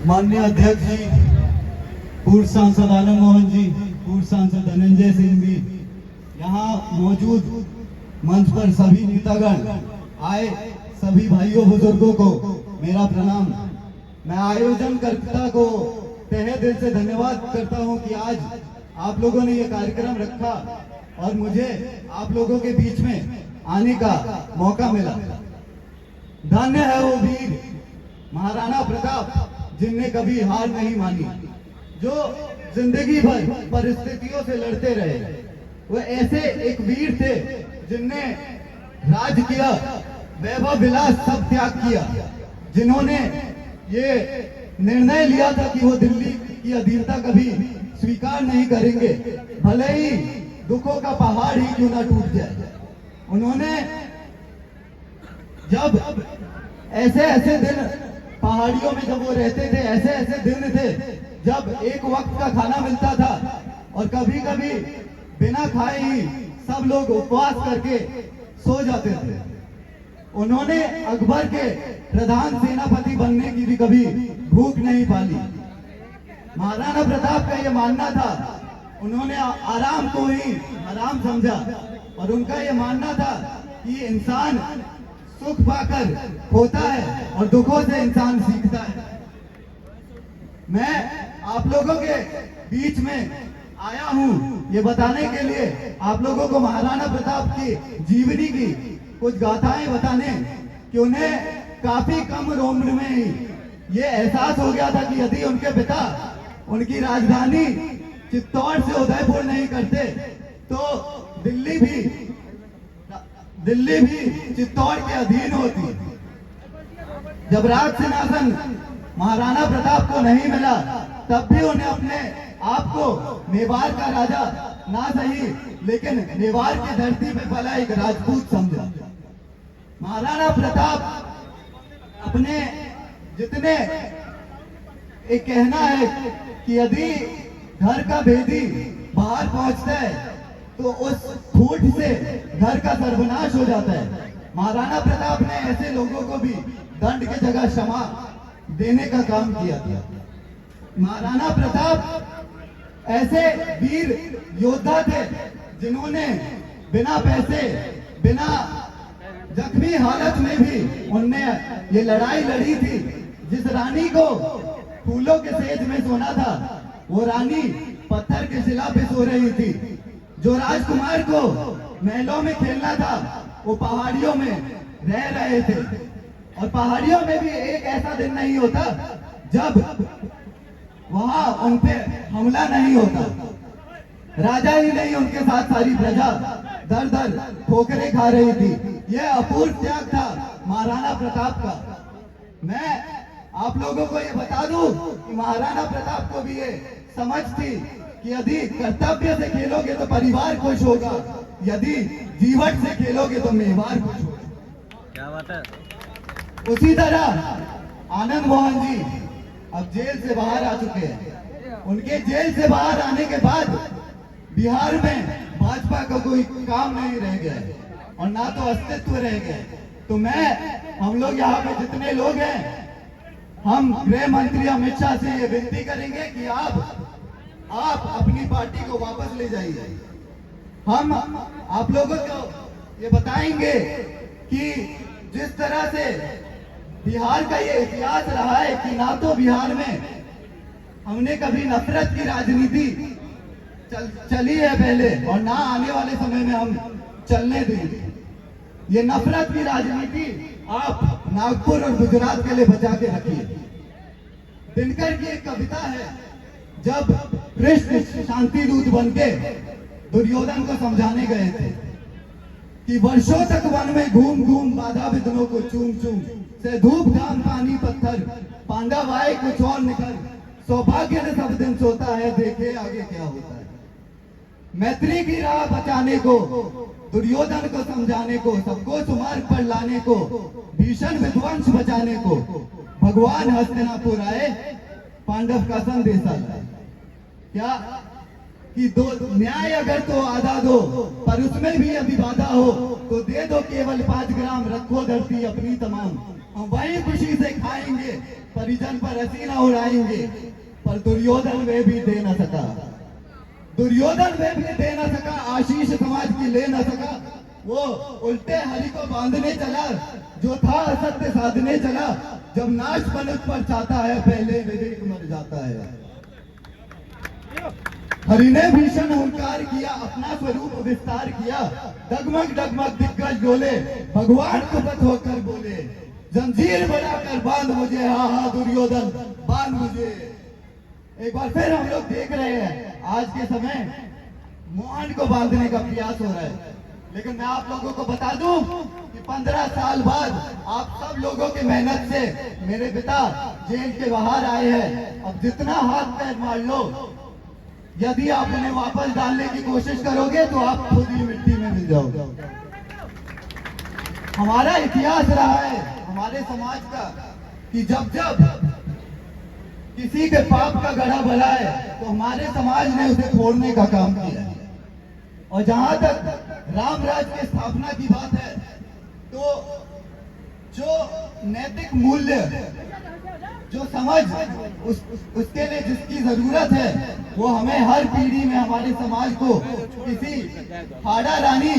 माननीय अध्यक्ष जी, पूर्व सांसद आनंद मोहन जी, पूर्व सांसद धनंजय सिंह जी, यहाँ मौजूद मंच पर सभी नेतागण आए, सभी भाइयों बुजुर्गों को मेरा प्रणाम। मैं आयोजनकर्ता को तहे दिल से धन्यवाद करता हूँ कि आज आप लोगों ने ये कार्यक्रम रखा और मुझे आप लोगों के बीच में आने का मौका मिला। धन्य है वो वीर महाराणा प्रताप जिनने कभी हार नहीं मानी, जो जिंदगी भर परिस्थितियों से लड़ते रहे। वो ऐसे एक वीर थे जिनने राज किया, वैभव विलास सब त्याग किया, जिन्होंने ये निर्णय लिया था कि वो दिल्ली की अधीनता कभी स्वीकार नहीं करेंगे, भले ही दुखों का पहाड़ ही क्यों ना टूट जाए। उन्होंने जब ऐसे ऐसे दिन पहाड़ियों में जब वो रहते थे, ऐसे ऐसे दिन थे जब एक वक्त का खाना मिलता था और कभी कभी बिना खाए ही सब लोग उपवास करके सो जाते थे। उन्होंने अकबर के प्रधान सेनापति बनने की भी कभी भूख नहीं पाली। महाराणा प्रताप का ये मानना था, उन्होंने आराम को ही हराम समझा और उनका ये मानना था कि इंसान सुख पाकर होता है और दुखों से इंसान सीखता है। मैं आप लोगों के बीच में आया हूं ये बताने के लिए, आप लोगों को महाराणा प्रताप की जीवनी की कुछ गाथाएं बताने कि उन्हें काफी कम उम्र में ही ये एहसास हो गया था कि यदि उनके पिता उनकी राजधानी चित्तौड़ से उदयपुर नहीं करते तो दिल्ली भी चित्तौड़ के अधीन होती। जब राज सिंहासन महाराणा प्रताप को नहीं मिला तब भी उन्हें अपने आप को मेवाड़ का राजा ना सही लेकिन मेवाड़ की धरती पे पला एक राजपूत समझा। महाराणा प्रताप अपने जितने एक कहना है कि यदि घर का भेदी बाहर पहुंचता है तो उस फूट से घर का सर्वनाश हो जाता है। महाराणा प्रताप ने ऐसे लोगों को भी दंड की जगह क्षमा देने का काम किया था। महाराणा प्रताप ऐसे वीर योद्धा थे जिन्होंने बिना पैसे, बिना जख्मी हालत में भी उनने ये लड़ाई लड़ी थी। जिस रानी को फूलों के सेज में सोना था वो रानी पत्थर के शिला पे सो रही थी। जो राजकुमार को महलों में खेलना था वो पहाड़ियों में रह रहे थे। और पहाड़ियों में भी एक ऐसा दिन नहीं होता जब वहां उन पे हमला नहीं होता। राजा ही नहीं, उनके साथ सारी प्रजा दर दर ठोकरें खा रही थी। यह अपूर्व त्याग था महाराणा प्रताप का। मैं आप लोगों को ये बता दूं कि महाराणा प्रताप को भी ये समझ थी कि यदि कर्तव्य से खेलोगे तो परिवार खुश होगा, यदि जीवन से खेलोगे तो मेवाड़ खुश होगा। क्या बात है। उसी तरह आनंद मोहन जी अब जेल से बाहर आ चुके हैं। उनके जेल से बाहर आने के बाद बिहार में भाजपा का कोई काम नहीं रह गया और ना तो अस्तित्व रह गया। तो हम लोग यहाँ पे जितने लोग हैं, हम गृह मंत्री अमित शाह से ये विनती करेंगे कि आप अपनी पार्टी को वापस ले जाइए। हम आप लोगों को ये बताएंगे कि जिस तरह से बिहार का ये इतिहास रहा है कि ना तो बिहार में हमने कभी नफरत की राजनीति चली है पहले और ना आने वाले समय में हम चलने देंगे। ये नफरत की राजनीति आप नागपुर और गुजरात के लिए बचा के रखिए। दिनकर की एक कविता है, जब कृष्ण शांति दूत बनके दुर्योधन को समझाने गए थे कि वर्षों तक वन में घूम घूम बाधा विघ्नों को चूम चूम से धूप धाम पानी पत्थर पांडव आए कुछ और निकल सौभाग्य ने सब दिन सोता है देखे आगे क्या होता है। मैत्री की राह बचाने को, दुर्योधन को समझाने को, सबको सुमार्ग पर लाने को, भीषण विध्वंस बचाने को भगवान हस्तिनापुर आए, पांडव का संदेशा लाए। क्या कि दो न्याय अगर तो आधा दो पर उसमें भी यदि बाधा हो तो दे दो केवल 5 ग्राम, रखो धरती अपनी तमाम, हम वही खुशी से खाएंगे परिजन पर हसीना उड़ाएंगे, पर दुर्योधन वे भी दे न सका। दुर्योधन वे भी दे न सका, आशीष समाज की ले न सका। वो उल्टे हरि को बांधने चला, जो था असत्य साधने चला। जब नाश मनुष्य पर चाहता है, पहले विवेक मर जाता है। हरि ने भीषण हुंकार किया, अपना स्वरूप विस्तार किया। डगमग डगमग दिग्गज डोले, भगवान को पथ होकर बोले, जंजीर बनाकर बांध मुझे, हाँ हाँ दुर्योधन बांध मुझे। एक बार फिर हम लोग देख रहे हैं आज के समय मोहन को बांधने का प्रयास हो रहा है। लेकिन मैं आप लोगों को बता दूं कि 15 साल बाद आप सब लोगों की मेहनत से मेरे पिता जेल के बाहर आए हैं। अब जितना हाथ पैर मार लो, यदि आप उन्हें वापस डालने की कोशिश करोगे तो आप खुद ही मिट्टी में मिल जाओगे। हमारा इतिहास रहा है हमारे समाज का कि जब जब किसी के पाप का गढ़ा भरा है तो हमारे समाज ने उसे फोड़ने का काम किया है। और जहां तक राम राज्य की स्थापना की बात है, तो जो नैतिक मूल्य, जो समझ उसके लिए जिसकी जरूरत है, वो हमें हर पीढ़ी में हमारे समाज को किसी हाड़ा रानी,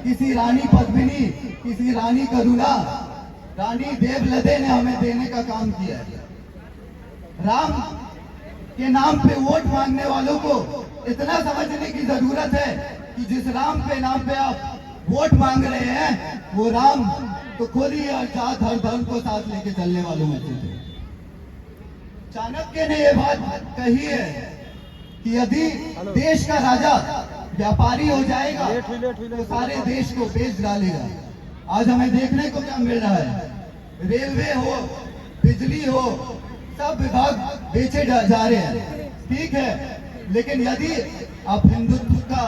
किसी रानी पद्मिनी, किसी रानी करुणा, रानी देवलदे ने हमें देने का काम किया है। राम के नाम पे वोट मांगने वालों को इतना समझने की जरूरत है कि जिस राम के नाम पे आप वोट मांग रहे हैं, वो राम तो खुद ही अर्थात हर धर्म को साथ लेके चलने वालों में से थे। चाणक्य ने यह बात कही है कि यदि देश का राजा व्यापारी हो जाएगा तो सारे देश को बेच डालेगा। आज हमें देखने को क्या मिल रहा है, रेलवे हो, बिजली हो, सब विभाग बेचे जा रहे हैं। ठीक है, लेकिन यदि आप हिंदुत्व का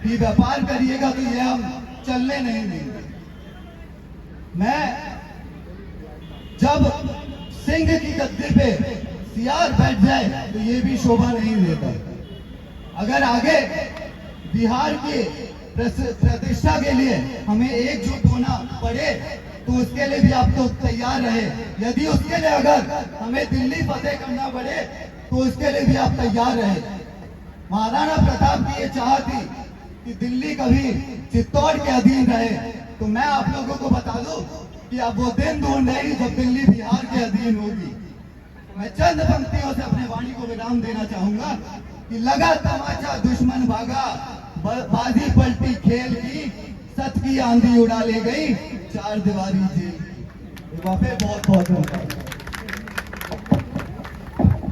भी व्यापार करिएगा तो ये हम चलने नहीं देंगे। मैं जब सिंह की गद्दी पे सियार बैठ जाए तो ये भी शोभा नहीं देता। अगर आगे बिहार की प्रतिष्ठा के लिए हमें एकजुट होना पड़े तो उसके लिए भी आप तो तैयार रहे। यदि उसके लिए अगर हमें दिल्ली फतेह करना पड़े तो उसके लिए भी आप तैयार रहे। महाराणा प्रताप की ये चाह थी कि दिल्ली कभी चित्तौड़ के अधीन रहे। तो मैं आप लोगों को बता दूं कि अब वो दिन दूर नहीं जब दिल्ली बिहार के अधीन होगी। मैं चंद पंक्तियों से अपने वाणी को विराम देना चाहूंगा कि लगा तमाचा दुश्मन भागा, बाजी पलटी खेल की, सत की आंधी उड़ा ले गई, चार दीवारी जेल की। बहुत बहुत धन्यवाद।